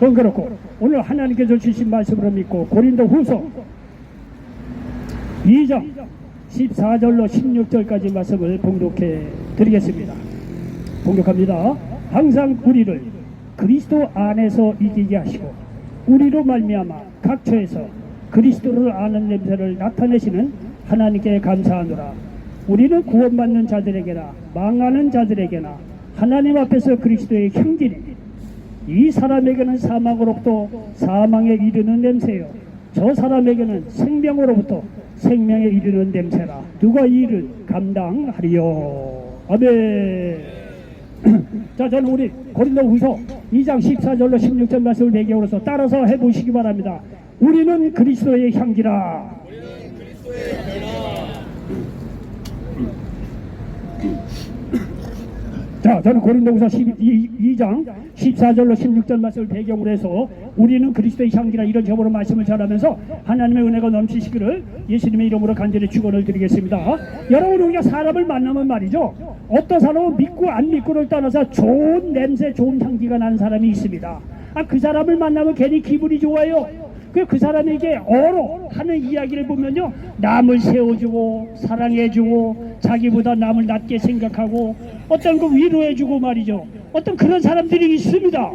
그건 그렇고 오늘 하나님께서 주신 말씀으로 믿고 고린도 후서 2장 14절로 16절까지 말씀을 봉독해 드리겠습니다. 봉독합니다. 항상 우리를 그리스도 안에서 이기게 하시고 우리로 말미암아 각처에서 그리스도를 아는 냄새를 나타내시는 하나님께 감사하노라. 우리는 구원받는 자들에게나 망하는 자들에게나 하나님 앞에서 그리스도의 형질이 이 사람에게는 사망으로부터 사망에 이르는 냄새요 저 사람에게는 생명으로부터 생명에 이르는 냄새라. 누가 이 일을 감당하리요. 아멘. 자, 저는 우리 고린도 후서 2장 14절로 16절 말씀을 배경으로서 따라서 해보시기 바랍니다. 우리는 그리스도의 향기라. 자, 저는 고린도후서 2장 14절로 16절 말씀을 배경으로 해서 우리는 그리스도의 향기라 이런 제목으로 말씀을 전하면서 하나님의 은혜가 넘치시기를 예수님의 이름으로 간절히 축원을 드리겠습니다. 여러분, 우리가 사람을 만나면 말이죠, 어떤 사람은 믿고 안 믿고를 떠나서 좋은 냄새, 좋은 향기가 나는 사람이 있습니다. 그 사람을 만나면 괜히 기분이 좋아요. 그 사람에게 어로 하는 이야기를 보면요, 남을 세워주고 사랑해주고 자기보다 남을 낮게 생각하고 어떤 그 위로해주고 말이죠. 어떤 그런 사람들이 있습니다.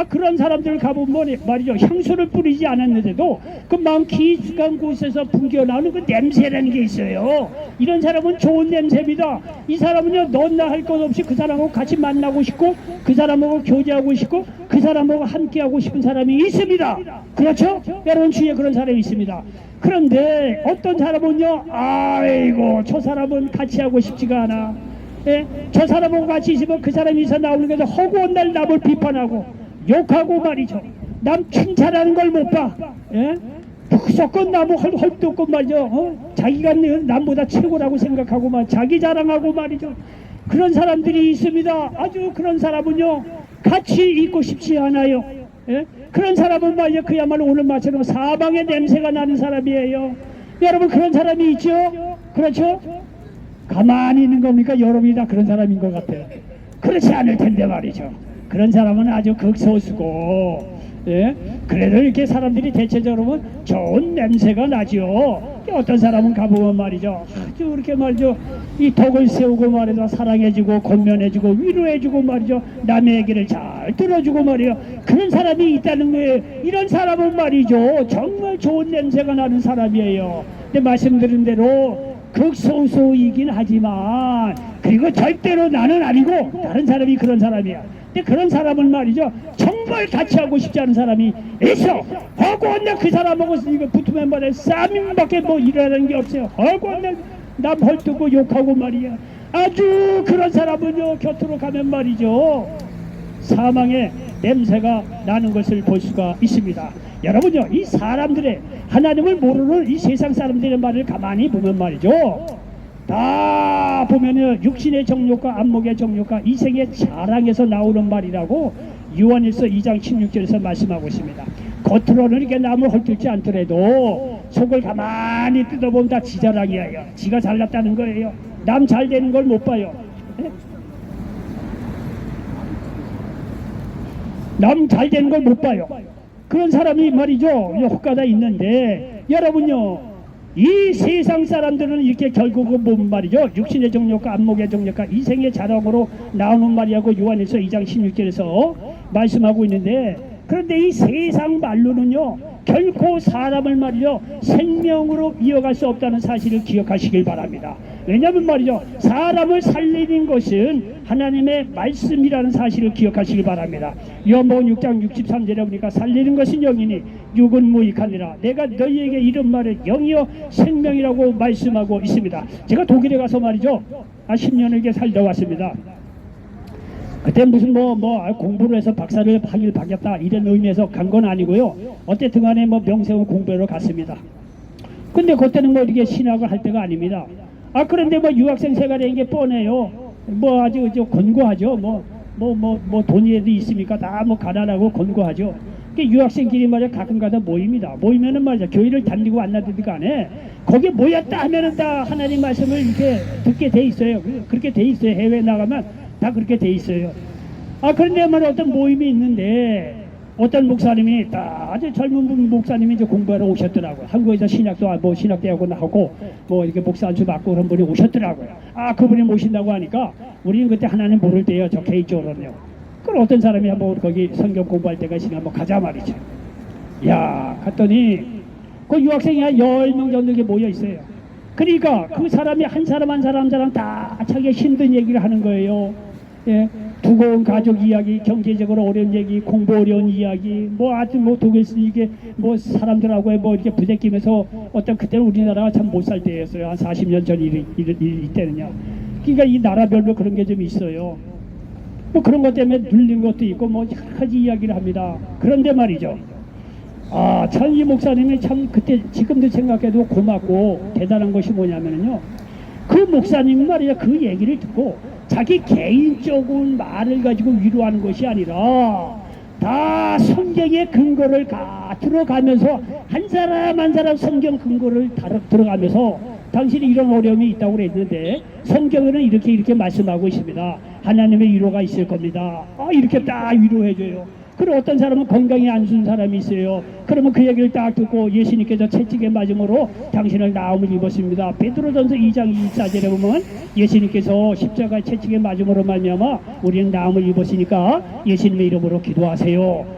그런 사람들을 가보면 말이죠, 향수를 뿌리지 않았는데도 그 마음 깊은 곳에서 풍겨나오는 그 냄새라는 게 있어요. 이런 사람은 좋은 냄새입니다. 이 사람은요, 너나 할 것 없이 그 사람하고 같이 만나고 싶고 그 사람하고 교제하고 싶고 그 사람하고 함께하고 싶은 사람이 있습니다. 그렇죠? 여러분 주위에 그런 사람이 있습니다. 그런데 어떤 사람은요, 아이고 저 사람은 같이 하고 싶지가 않아. 예? 저 사람하고 같이 있으면 그 사람이서 나오는 게서 허구한 날 남을 비판하고 욕하고 말이죠. 남 칭찬하는 걸 못 봐. 예? 무조건 나무 헐뜯고 말이죠. 자기가 남보다 최고라고 생각하고 말 자기 자랑하고 말이죠. 그런 사람들이 있습니다. 아주 그런 사람은요, 같이 있고 싶지 않아요. 예? 그런 사람은 말이죠, 그야말로 오늘 말처럼 사방에 냄새가 나는 사람이에요. 여러분, 그런 사람이 있죠? 그렇죠? 가만히 있는 겁니까? 여러분이 다 그런 사람인 것 같아요. 그렇지 않을 텐데 말이죠. 그런 사람은 아주 극소수고, 예? 그래도 이렇게 사람들이 대체적으로 보면 좋은 냄새가 나죠. 어떤 사람은 가보면 말이죠, 아주 그렇게 말이죠, 이 덕을 세우고 말이죠, 사랑해주고 권면해주고 위로해주고 말이죠, 남의 얘기를 잘 들어주고 말이요, 그런 사람이 있다는 거예요. 이런 사람은 말이죠, 정말 좋은 냄새가 나는 사람이에요. 근데 말씀드린 대로 극소수이긴 하지만, 그리고 절대로 나는 아니고 다른 사람이 그런 사람이야. 근데 그런 사람은 말이죠, 정말 같이 하고 싶지 않은 사람이 있어. 허구한데 그 사람하고 이거 붙으면 말이야, 쌈밖에 뭐 일하는 게 없어요. 허구한데 남 헐뜯고 욕하고 말이야. 아주 그런 사람은요, 곁으로 가면 말이죠, 사망의 냄새가 나는 것을 볼 수가 있습니다. 여러분요, 이 사람들의, 하나님을 모르는 이 세상 사람들의 말을 가만히 보면 말이죠, 다 보면은 육신의 정욕과 안목의 정욕과 이생의 자랑에서 나오는 말이라고 요한일서 2장 16절에서 말씀하고 있습니다. 겉으로는 이렇게 남을 헐뜯지 않더라도 속을 가만히 뜯어보면 다 지 자랑이에요. 지가 잘났다는 거예요. 남 잘 되는 걸 못 봐요. 남 잘 되는 걸 못 봐요. 그런 사람이 말이죠, 혹가다 있는데, 여러분요, 이 세상 사람들은 이렇게 결국은 보면 말이죠, 육신의 정욕과 안목의 정욕과 이생의 자랑으로 나오는 말이라고 요한일서 2장 16절에서 말씀하고 있는데, 그런데 이 세상 말로는요, 결코 사람을 말이죠, 생명으로 이어갈 수 없다는 사실을 기억하시길 바랍니다. 왜냐하면 말이죠, 사람을 살리는 것은 하나님의 말씀이라는 사실을 기억하시길 바랍니다. 요한복음 6장 63절에 보니까 살리는 것은 영이니 육은 무익하니라. 내가 너희에게 이런 말을 영이요 생명이라고 말씀하고 있습니다. 제가 독일에 가서 말이죠, 10년을 이렇게 살다 왔습니다. 그때 무슨 공부를 해서 박사를 하길 바뀌었다 이런 의미에서 간 건 아니고요. 어쨌든 간에 명세원 공부하러 갔습니다. 근데 그때는 이렇게 신학을 할 때가 아닙니다. 그런데 유학생 생활이라는 게 뻔해요. 아주 권고하죠. 돈이라도 있습니까? 다 가난하고 권고하죠. 유학생끼리 말이야 가끔가다 모입니다. 모이면은 말이야 교회를 다니고 안 다니든 간에 거기에 모였다 하면은 다 하나님 말씀을 이렇게 듣게 돼 있어요. 그렇게 돼 있어요. 해외 나가면 다 그렇게 돼 있어요. 그런데 말이야 어떤 모임이 있는데 어떤 목사님이 아주 젊은 분 목사님이 이제 공부하러 오셨더라고요. 한국에서 신학도 뭐 신학대학원 나오고 뭐 이렇게 목사 안수 받고 그런 분이 오셨더라고요. 아, 그분이 모신다고 하니까 우리는 그때 하나님 모를 때요, 저 개인적으로는요. 그럼 어떤 사람이 한번 거기 성경 공부할 때가 있으면 한번 가자 말이죠. 야, 갔더니 그 유학생이 한 10명 정도 모여 있어요. 그러니까 그 사람이 한 사람 한 사람 다 자기의 힘든 얘기를 하는 거예요. 예, 두꺼운 가족 이야기, 경제적으로 어려운 얘기, 공부 어려운 이야기, 뭐 아주 뭐 독일에서 이게 뭐 사람들하고 뭐 이렇게 부대끼면서 어떤 그때는 우리나라가 참 못 살 때였어요. 한 40년 전 이때는요. 그러니까 이 나라별로 그런 게 좀 있어요. 뭐 그런 것 때문에 눌린 것도 있고 뭐 여러 가지 이야기를 합니다. 그런데 말이죠. 아, 참 이 목사님이 참 그때 지금도 생각해도 고맙고 대단한 것이 뭐냐면요. 그 목사님 말이야 그 얘기를 듣고 자기 개인적인 말을 가지고 위로하는 것이 아니라 다 성경의 근거를 들어가면서 한 사람 한 사람 성경 근거를 들어가면서 당신이 이런 어려움이 있다고 그랬는데 성경에는 이렇게 말씀하고 있습니다. 하나님의 위로가 있을 겁니다. 아, 이렇게 딱 위로해줘요. 그리고 어떤 사람은 건강이 안 좋은 사람이 있어요. 그러면 그 얘기를 딱 듣고 예수님께서 채찍에 맞음으로 당신을 나음을 입었습니다. 베드로전서 2장 24절에 보면 예수님께서 십자가 채찍에 맞음으로 말미암아 우리는 나음을 입었으니까 예수님의 이름으로 기도하세요.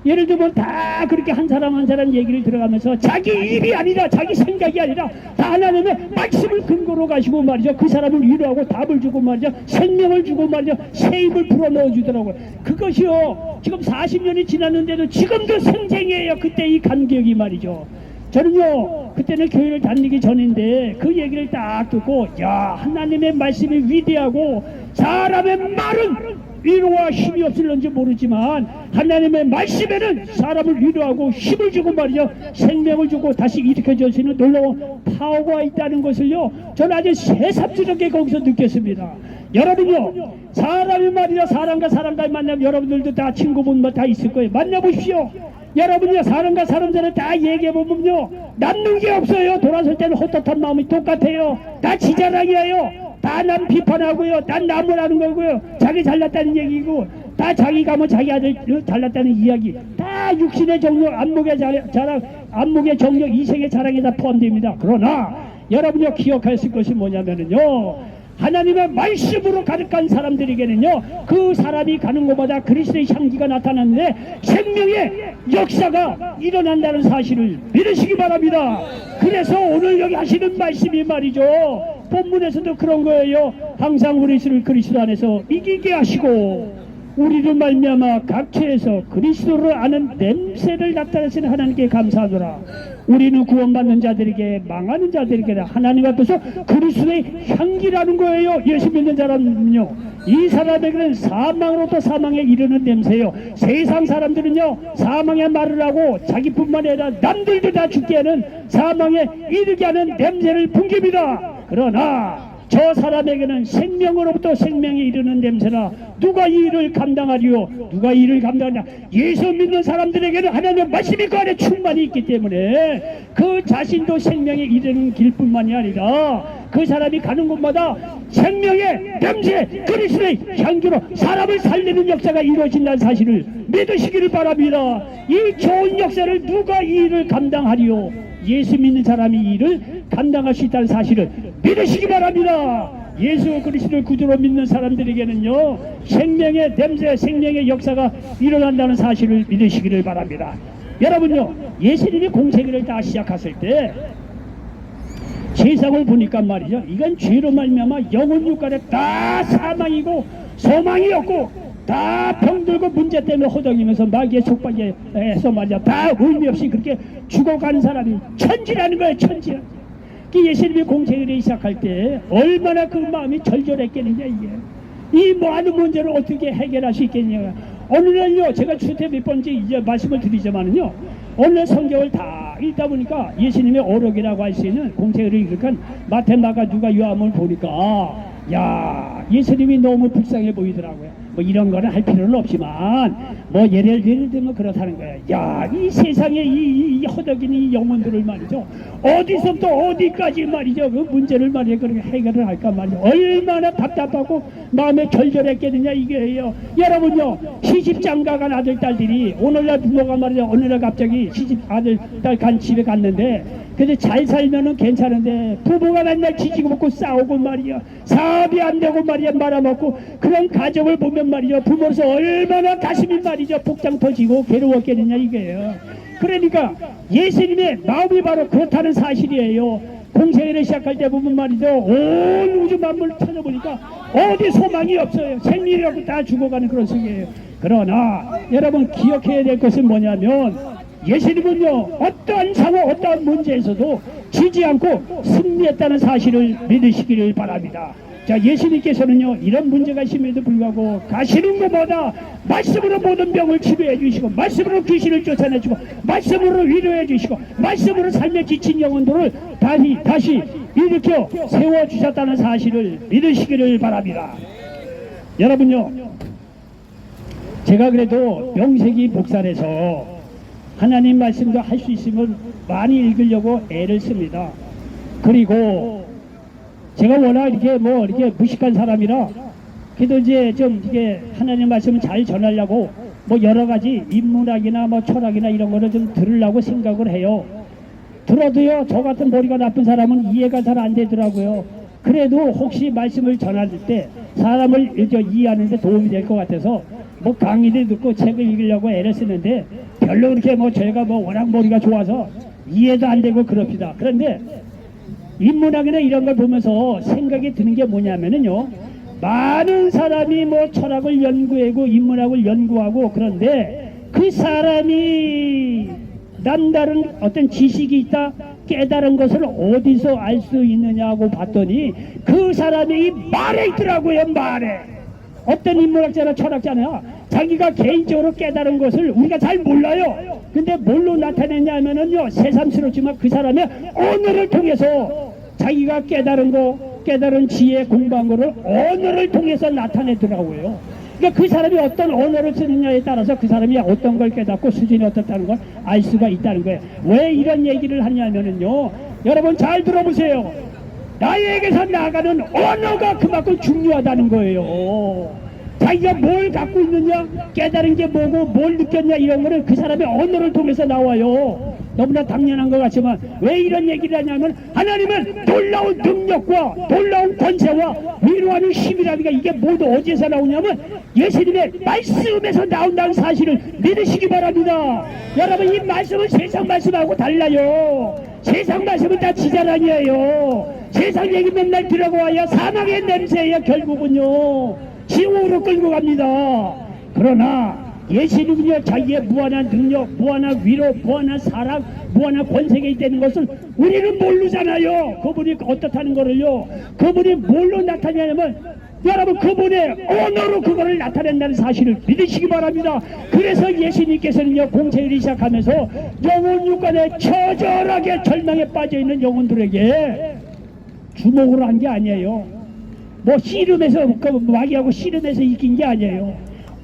예를 들면 다 그렇게 한 사람 한 사람 얘기를 들어가면서 자기 입이 아니라 자기 생각이 아니라 다 하나님의 말씀을 근거로 가시고 말이죠. 그 사람을 위로하고 답을 주고 말이죠. 생명을 주고 말이죠. 새 입을 불어넣어 주더라고요. 그것이요. 지금 40년이 지났는데도 지금도 생생해요. 그때 이 감격이 말이죠. 저는요 그때는 교회를 다니기 전인데 그 얘기를 딱 듣고 야, 하나님의 말씀이 위대하고 사람의 말은 위로와 힘이 없을런지 모르지만 하나님의 말씀에는 사람을 위로하고 힘을 주고 말이죠. 생명을 주고 다시 일으켜줄 수 있는 놀라운 파워가 있다는 것을요 저는 아주 새삼스럽게 거기서 느꼈습니다. 여러분요 사람이 말이야 사람과 사람과 만나면 여러분들도 다 친구분 다 있을 거예요. 만나보십시오. 여러분요 사람과 사람들을 다 얘기해보면요 남는 게 없어요. 돌아설 때는 헛헛한 마음이 똑같아요. 다 지자랑이에요. 다 남 비판하고요. 난 나무라는 거고요. 자기 잘났다는 얘기고 다 자기 가면 자기 아들 잘났다는 이야기. 다 육신의 정력, 안목의 자랑, 안목의 정력, 이생의 자랑에 다 포함됩니다. 그러나 여러분이 기억하실 것이 뭐냐면은요. 하나님의 말씀으로 가득한 사람들에게는요 그 사람이 가는 곳마다 그리스도의 향기가 나타나는데 생명의 역사가 일어난다는 사실을 믿으시기 바랍니다. 그래서 오늘 여기 하시는 말씀이 말이죠 본문에서도 그런 거예요. 항상 우리를 그리스도 안에서 이기게 하시고 우리를 말미암아 각처에서 그리스도를 아는 냄새를 나타내시는 하나님께 감사하노라. 우리는 구원받는 자들에게 망하는 자들에게 하나님 앞에서 그리스도의 향기라는 거예요. 예수 믿는 사람은요 이 사람에게는 사망으로부터 사망에 이르는 냄새요. 세상 사람들은요 사망의 말을 하고 자기뿐만 아니라 남들도 다 죽게 하는 사망에 이르게 하는 냄새를 풍깁니다. 그러나 저 사람에게는 생명으로부터 생명에 이르는 냄새나 누가 이 일을 감당하리요? 누가 이 일을 감당하냐? 예수 믿는 사람들에게는 하나님의 말씀이 그 안에 충만히 있기 때문에 그 자신도 생명에 이르는 길뿐만이 아니라 그 사람이 가는 곳마다 생명의 냄새, 그리스도의 향기로 사람을 살리는 역사가 이루어진다는 사실을 믿으시기를 바랍니다. 이 좋은 역사를 누가 이 일을 감당하리요? 예수 믿는 사람이 이 일을 감당할 수 있다는 사실을 믿으시기 바랍니다. 예수 그리스도를 구주로 믿는 사람들에게는요 생명의 냄새, 생명의 역사가 일어난다는 사실을 믿으시기를 바랍니다. 여러분요 예수님이 공생애를 다 시작했을 때 세상을 보니까 말이죠 이건 죄로 말미암아 영혼 육간에 다 사망이고 소망이 없고 다 병들고 문제 때문에 호동이면서 마귀의 속박에서 말이야 다 의미 없이 그렇게 죽어가는 사람이 천지라는 거예요. 천지. 예수님이 공생애를 시작할 때 얼마나 그 마음이 절절했겠느냐 이게. 이 많은 문제를 어떻게 해결할 수 있겠냐. 오늘은요 제가 주태 몇 번째 이제 말씀을 드리자마는요 오늘 성경을 다 읽다 보니까 예수님의 어록이라고 할 수 있는 공생애를 이룩한 마태, 마가, 누가, 요한을 보니까 야 예수님이 너무 불쌍해 보이더라고요. 뭐 이런 거는 할 필요는 없지만 뭐 예를 들면 그렇다는 거야. 야, 이 세상에 이 허덕인 이 영혼들을 말이죠, 어디서부터 어디까지 말이죠, 그 문제를 말이죠 그렇게 해결을 할까 말이죠. 얼마나 답답하고 마음에 절절했겠느냐 이게요. 여러분요, 시집장가 간 아들 딸들이 오늘날 부모가 말이죠, 어느 날 갑자기 시집 아들 딸 간 집에 갔는데, 근데 잘 살면은 괜찮은데 부부가 맨날 지지고 먹고 싸우고 말이야, 사업이 안 되고 말이야 말아먹고, 그런 가정을 보면 말이죠, 부모로서 얼마나 가슴이 말이죠 복장 터지고 괴로웠겠느냐 이게요. 그러니까 예수님의 마음이 바로 그렇다는 사실이에요. 공생애를 시작할 때 보면 말이죠, 온 우주 만물을 찾아보니까 어디 소망이 없어요. 생명이라고 다 죽어가는 그런 속이에요. 그러나 여러분 기억해야 될 것은 뭐냐면, 예수님은요, 어떠한 상황, 어떠한 문제에서도 지지 않고 승리했다는 사실을 믿으시기를 바랍니다. 자, 예수님께서는요, 이런 문제가 있음에도 불구하고 가시는 것보다 말씀으로 모든 병을 치료해 주시고, 말씀으로 귀신을 쫓아내주고, 말씀으로 위로해 주시고, 말씀으로 삶에 지친 영혼들을 다시 일으켜 세워주셨다는 사실을 믿으시기를 바랍니다. 여러분요, 제가 그래도 명세기 목살에서 하나님 말씀도 할 수 있으면 많이 읽으려고 애를 씁니다. 그리고 제가 워낙 이렇게 무식한 사람이라, 그래도 이제 좀 이게 하나님 말씀을 잘 전하려고 뭐 여러 가지 인문학이나 뭐 철학이나 이런 거를 좀 들으려고 생각을 해요. 들어도요, 저 같은 머리가 나쁜 사람은 이해가 잘 안 되더라고요. 그래도 혹시 말씀을 전할 때 사람을 이해하는 데 도움이 될 것 같아서 뭐 강의를 듣고 책을 읽으려고 애를 쓰는데, 별로 그렇게 뭐 저희가 뭐 워낙 머리가 좋아서 이해도 안 되고 그럽니다. 그런데 인문학이나 이런 걸 보면서 생각이 드는 게 뭐냐면은요, 많은 사람이 뭐 철학을 연구하고 인문학을 연구하고, 그런데 그 사람이 남다른 어떤 지식이 있다, 깨달은 것을 어디서 알 수 있느냐고 봤더니 그 사람이 이 말에 있더라고요. 말에. 어떤 인문학자나 철학자나 자기가 개인적으로 깨달은 것을 우리가 잘 몰라요. 근데 뭘로 나타내냐면은요, 새삼스럽지만 그 사람의 언어를 통해서 자기가 깨달은 지혜 공부한 거를 언어를 통해서 나타내더라고요. 그러니까 그 사람이 어떤 언어를 쓰느냐에 따라서 그 사람이 어떤 걸 깨닫고 수준이 어떻다는 걸 알 수가 있다는 거예요. 왜 이런 얘기를 하냐면은요, 여러분 잘 들어보세요. 나에게서 나가는 언어가 그만큼 중요하다는 거예요. 자기가 뭘 갖고 있느냐, 깨달은 게 뭐고 뭘 느꼈냐, 이런 거는 그 사람의 언어를 통해서 나와요. 너무나 당연한 것 같지만 왜 이런 얘기를 하냐면, 하나님은 놀라운 능력과 놀라운 권세와 위로하는 힘이라니까 이게 모두 어디에서 나오냐면 예수님의 말씀에서 나온다는 사실을 믿으시기 바랍니다. 여러분, 이 말씀은 세상 말씀하고 달라요. 세상 말씀은 다 지자랑이에요. 세상 얘기 맨날 들어가야 사망의 냄새예요. 결국은요, 지옥으로 끌고 갑니다. 그러나 예수님은요, 자기의 무한한 능력, 무한한 위로, 무한한 사랑, 무한한 권세가 있다는 것을 우리는 모르잖아요. 그분이 어떻다는 거를요. 그분이 뭘로 나타내냐면, 여러분, 그분의 언어로 그거를 나타낸다는 사실을 믿으시기 바랍니다. 그래서 예수님께서는요, 공생애를 시작하면서 영혼 육간에 처절하게 절망에 빠져있는 영혼들에게 주목을 한 게 아니에요. 뭐 씨름해서 마귀하고 씨름해서 이긴 게 아니에요.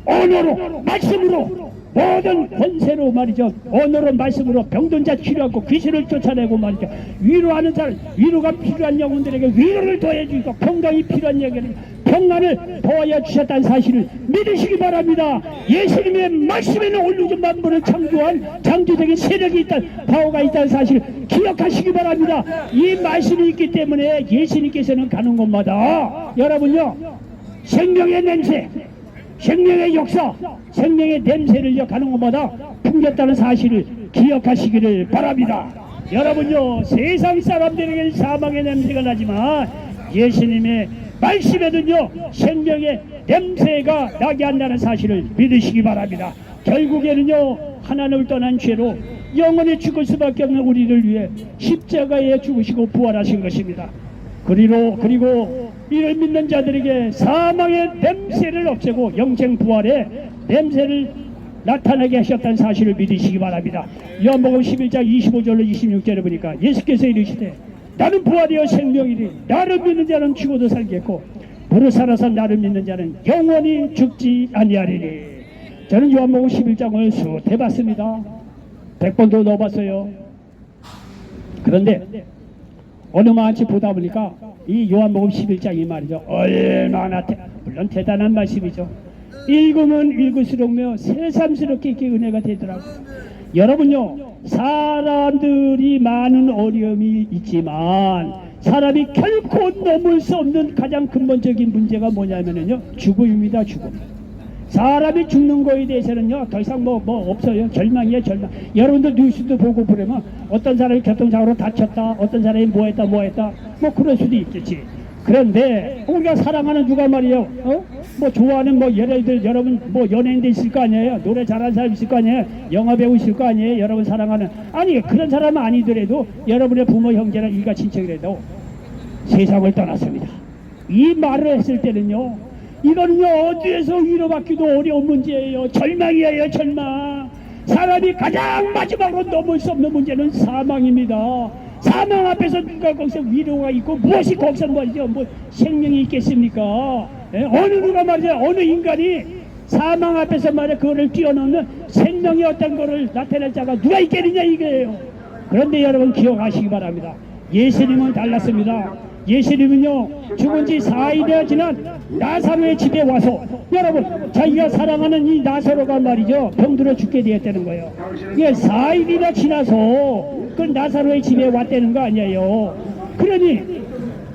언어로, 말씀으로, 모든 권세로 말이죠, 언어로 말씀으로 병든 자 치료하고 귀신을 쫓아내고 말이죠, 위로하는 사람, 위로가 필요한 영혼들에게 위로를 더해주고 평강이 필요한 영혼에게 평안을 더하여 주셨다는 사실을 믿으시기 바랍니다. 예수님의 말씀에는 온 우주 만물을 창조한 창조적인 세력이 있다, 파워가 있다는 사실을 기억하시기 바랍니다. 이 말씀이 있기 때문에 예수님께서는 가는 곳마다 여러분요, 생명의 냄새, 생명의 역사, 생명의 냄새를 가는 곳마다 풍겼다는 사실을 기억하시기를 바랍니다. 여러분요, 세상 사람들에게는 사망의 냄새가 나지만 예수님의 말씀에는요, 생명의 냄새가 나게 한다는 사실을 믿으시기 바랍니다. 결국에는요, 하나님을 떠난 죄로 영원히 죽을 수밖에 없는 우리를 위해 십자가에 죽으시고 부활하신 것입니다. 그리고 이를 믿는 자들에게 사망의 냄새를 없애고 영생 부활의 냄새를 나타나게 하셨다는 사실을 믿으시기 바랍니다. 요한복음 11장 25절로 26절에 보니까 예수께서 이르시되 나는 부활이요 생명이니 나를 믿는 자는 죽어도 살겠고 무릇 살아서 나를 믿는 자는 영원히 죽지 아니하리니. 저는 요한복음 11장을 수 해봤습니다. 100번도 넣어봤어요. 그런데 어느 만치 보다 보니까 이 요한복음 11장이 말이죠, 얼마나 물론 대단한 말씀이죠. 읽으면 읽을수록며 새삼스럽게 이렇게 은혜가 되더라고요. 여러분요, 사람들이 많은 어려움이 있지만 사람이 결코 넘을 수 없는 가장 근본적인 문제가 뭐냐면요, 죽음입니다. 죽음. 사람이 죽는 거에 대해서는요, 더 이상 뭐 없어요. 절망이에요, 절망. 여러분들 뉴스도 보고 그러면 어떤 사람이 교통사고로 다쳤다, 어떤 사람이 뭐 했다, 뭐 그럴 수도 있겠지. 그런데 우리가 사랑하는 누가 말이에요, 뭐 좋아하는 뭐 예를 들어 여러분 뭐 연예인도 있을 거 아니에요, 노래 잘하는 사람 있을 거 아니에요, 영화 배우 있을 거 아니에요, 여러분 사랑하는, 아니 그런 사람은 아니더라도 여러분의 부모 형제나 일가 친척이라도 세상을 떠났습니다. 이 말을 했을 때는요, 이거는요 어디에서 위로받기도 어려운 문제예요. 절망이에요, 절망. 사람이 가장 마지막으로 넘을 수 없는 문제는 사망입니다. 사망 앞에서 누가 거기서 위로가 있고 무엇이 거기서 말이죠, 뭐 생명이 있겠습니까? 예? 어느 누가 말이죠, 어느 인간이 사망 앞에서 말이야 그거를 뛰어넘는 생명이 어떤 거를 나타낼 자가 누가 있겠느냐 이거예요. 그런데 여러분 기억하시기 바랍니다. 예수님은 달랐습니다. 예수님은요 죽은 지 4일이나 지난 나사로의 집에 와서, 여러분 자기가 사랑하는 이 나사로가 말이죠 병들어 죽게 되었다는 거예요. 이게 4일이나 지나서 그 나사로의 집에 왔다는 거 아니에요. 그러니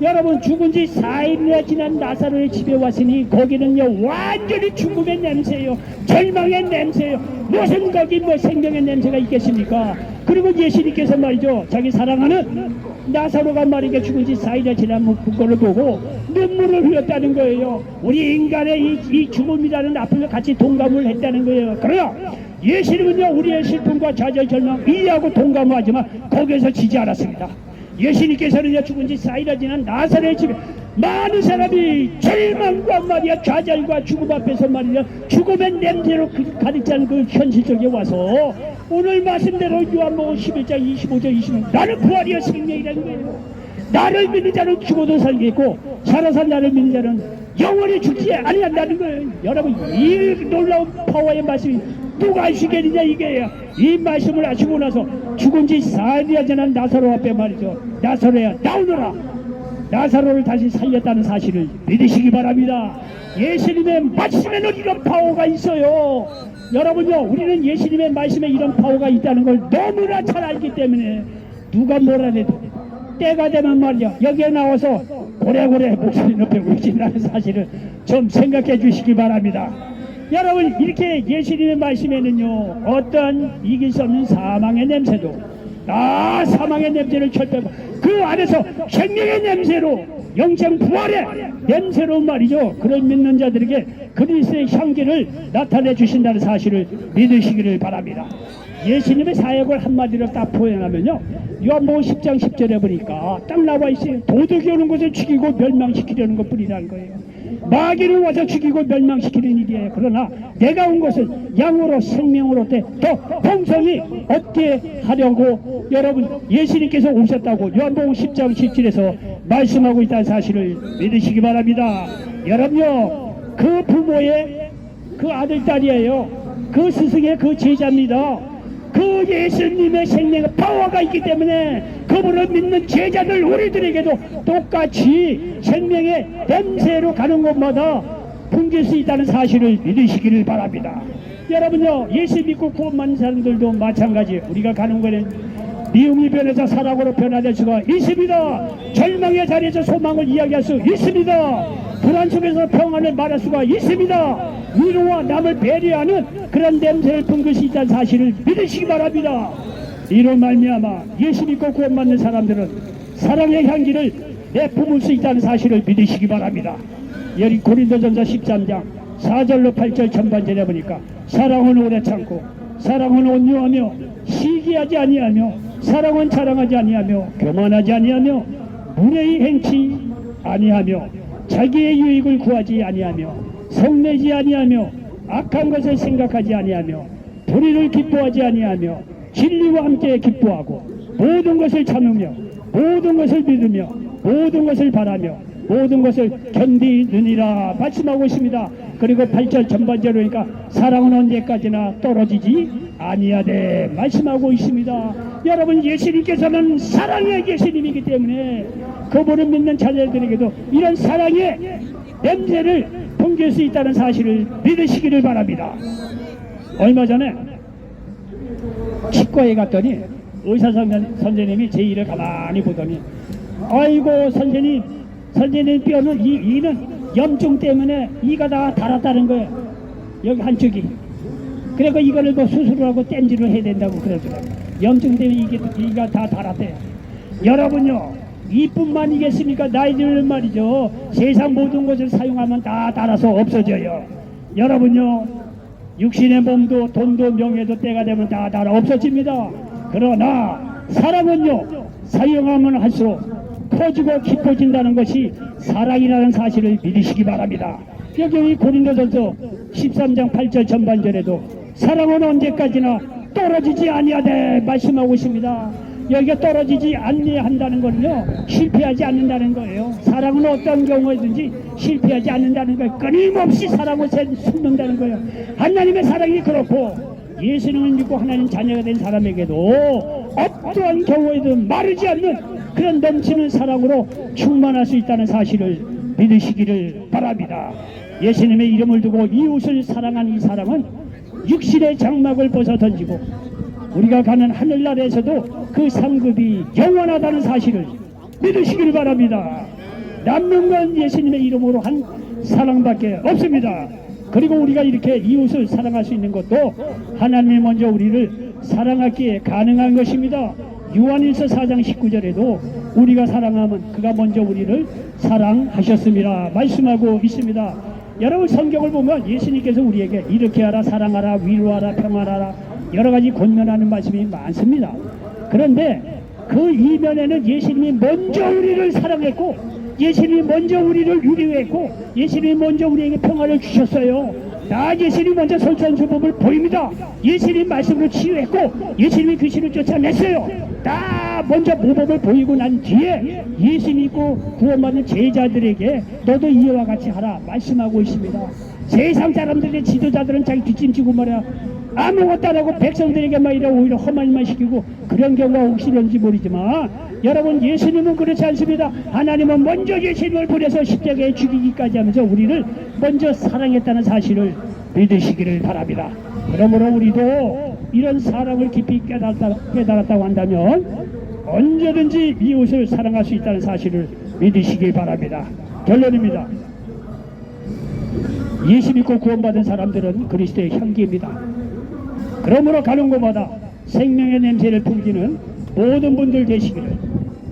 여러분 죽은 지 4일이나 지난 나사로의 집에 왔으니 거기는요 완전히 죽음의 냄새예요. 절망의 냄새예요. 무슨 거기 뭐 생명의 냄새가 있겠습니까? 그리고 예수님께서 말이죠 자기 사랑하는 나사로가 말이게 죽은 지 4일이나 지난 그거를 보고 눈물을 흘렸다는 거예요. 우리 인간의 이 죽음이라는 아픔을 같이 동감을 했다는 거예요. 그래요. 예수님은요 우리의 슬픔과 좌절 절망 이해하고 동감하지만 거기에서 지지 않았습니다. 예수님께서는요 죽은 지 4일이나 지난 나사로의 집에 많은 사람이 절망과 말이야 좌절과 죽음 앞에서 말이야 죽음의 냄새로 가득 찬 그 현실 속에 와서 오늘 말씀대로 요한복음 11장 25절 26 나는 부활이여 생명이라는 거예요. 나를 믿는 자는 죽어도 살겠고 살아서 나를 믿는 자는 영원히 죽지 아니한다는 거예요. 여러분 이 놀라운 파워의 말씀이 누가 아시겠느냐 이게요. 이 말씀을 아시고 나서 죽은 지 4일이나 지난 나사로 앞에 말이죠, 나사로야 나오너라, 나사로를 다시 살렸다는 사실을 믿으시기 바랍니다. 예수님의 말씀에는 이런 파워가 있어요. 여러분요 우리는 예수님의 말씀에 이런 파워가 있다는 걸 너무나 잘 알기 때문에 누가 뭐라 해도 때가 되면 말이야 여기에 나와서 고래고래 목소리 높여 울진다는 사실을 좀 생각해 주시기 바랍니다. 여러분 이렇게 예수님의 말씀에는요 어떤 이길 수 없는 사망의 냄새도 사망의 냄새를 철폐하고 그 안에서 생명의 냄새로 영생 부활의 냄새로 말이죠 그런 믿는 자들에게 그리스도의 향기를 나타내 주신다는 사실을 믿으시기를 바랍니다. 예수님의 사역을 한마디로 딱 표현하면요 요한복음 10장 10절에 보니까 딱 나와 있어요. 도둑이 오는 것을 죽이고 멸망시키려는 것 뿐이라는 거예요. 마귀를 와서 죽이고 멸망시키는 일이에요. 그러나 내가 온 것은 양으로 생명으로 더丰盛히 얻게 하려고 여러분 예수님께서 오셨다고 요한복음 10장 10절에서 말씀하고 있다는 사실을 믿으시기 바랍니다. 여러분요 그 부모의 그 아들 딸이에요. 그 스승의 그 제자입니다. 그 예수님의 생명의 파워가 있기 때문에 그분을 믿는 제자들 우리들에게도 똑같이 생명의 냄새로 가는 곳마다 풍길 수 있다는 사실을 믿으시기를 바랍니다. 여러분요 예수 믿고 구원받는 사람들도 마찬가지. 우리가 가는 곳에는 미움이 변해서 사랑으로 변화될 수가 있습니다. 절망의 자리에서 소망을 이야기할 수 있습니다. 불안 속에서 평안을 말할 수가 있습니다. 위로와 남을 배려하는 그런 냄새를 품을 수 있다는 사실을 믿으시기 바랍니다. 이로 말미암아 예수 믿고 구원받는 사람들은 사랑의 향기를 내뿜을 수 있다는 사실을 믿으시기 바랍니다. 여기 고린도전서 13장 4절로 8절 전반전에 보니까 사랑은 오래 참고 사랑은 온유하며 시기하지 아니하며 사랑은 자랑하지 아니하며 교만하지 아니하며 무례히 행치 아니하며 자기의 유익을 구하지 아니하며 성내지 아니하며 악한 것을 생각하지 아니하며 불의를 기뻐하지 아니하며 진리와 함께 기뻐하고 모든 것을 참으며 모든 것을 믿으며 모든 것을 바라며 모든 것을 견디느니라 말씀하고 있습니다. 그리고 8절 전반절이니까 사랑은 언제까지나 떨어지지 아니하되 말씀하고 있습니다. 여러분, 예수님께서는 사랑의 예수님이기 때문에 그분을 믿는 자녀들에게도 이런 사랑의 냄새를 풍길 수 있다는 사실을 믿으시기를 바랍니다. 얼마 전에 치과에 갔더니 의사 선생님이 제 일을 가만히 보더니, 아이고 선생님 뼈는 이는 염증 때문에 이가 다 닳았다는 거예요. 여기 한쪽이. 그래서 이거를 뭐 수술을 하고 땜질을 해야 된다고 그러더라고요. 염증 때문에 이가 다 닳았대요. 여러분요, 이뿐만이겠습니까? 나이들은 말이죠, 세상 모든 것을 사용하면 다 닳아서 없어져요. 여러분요, 육신의 몸도 돈도 명예도 때가 되면 다 닳아 없어집니다. 그러나 사랑은요, 사용하면 할수록 커지고 깊어진다는 것이 사랑이라는 사실을 믿으시기 바랍니다. 여기 고린도전서 13장 8절 전반절에도 사랑은 언제까지나 떨어지지 아니하되 말씀하고 있습니다. 여기가 떨어지지 아니한다는 건요, 실패하지 않는다는 거예요. 사랑은 어떤 경우에든지 실패하지 않는다는 거예요. 끊임없이 사랑을 숨는다는 거예요. 하나님의 사랑이 그렇고 예수님을 믿고 하나님 자녀가 된 사람에게도 어떠한 경우에든 마르지 않는 그런 넘치는 사랑으로 충만할 수 있다는 사실을 믿으시기를 바랍니다. 예수님의 이름을 두고 이웃을 사랑한 이 사랑은 육신의 장막을 벗어 던지고 우리가 가는 하늘나라에서도 그 상급이 영원하다는 사실을 믿으시기를 바랍니다. 남는 건 예수님의 이름으로 한 사랑밖에 없습니다. 그리고 우리가 이렇게 이웃을 사랑할 수 있는 것도 하나님이 먼저 우리를 사랑하기에 가능한 것입니다. 요한일서 4장 19절에도 우리가 사랑하면 그가 먼저 우리를 사랑하셨습니다 말씀하고 있습니다. 여러분, 성경을 보면 예수님께서 우리에게 이렇게 하라, 사랑하라, 위로하라, 평안하라 여러가지 권면하는 말씀이 많습니다. 그런데 그 이면에는 예수님이 먼저 우리를 사랑했고, 예수님이 먼저 우리를 위로했고, 예수님이 먼저 우리에게 평안을 주셨어요. 나 예수님이 먼저 솔선수범을 보입니다. 예수님 말씀으로 치유했고 예수님이 귀신을 쫓아냈어요. 나 먼저 모범을 보이고 난 뒤에 예수 믿고 구원받는 제자들에게 너도 이와 같이 하라 말씀하고 있습니다. 세상 사람들의 지도자들은 자기 뒷짐지고 말이야 아무것도 안 하고 백성들에게 막 이래 오히려 험한 일만 시키고 그런 경우가 혹시 있는지 모르지만 여러분, 예수님은 그렇지 않습니다. 하나님은 먼저 예수님을 보내서 십자가에 죽이기까지 하면서 우리를 먼저 사랑했다는 사실을 믿으시기를 바랍니다. 그러므로 우리도 이런 사랑을 깊이 깨달았다고 한다면 언제든지 이웃을 사랑할 수 있다는 사실을 믿으시길 바랍니다. 결론입니다. 예수 믿고 구원받은 사람들은 그리스도의 향기입니다. 그러므로 가는 곳마다 생명의 냄새를 풍기는 모든 분들 되시기를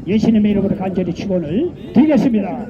예수님의 이름으로 간절히 축원을 드리겠습니다.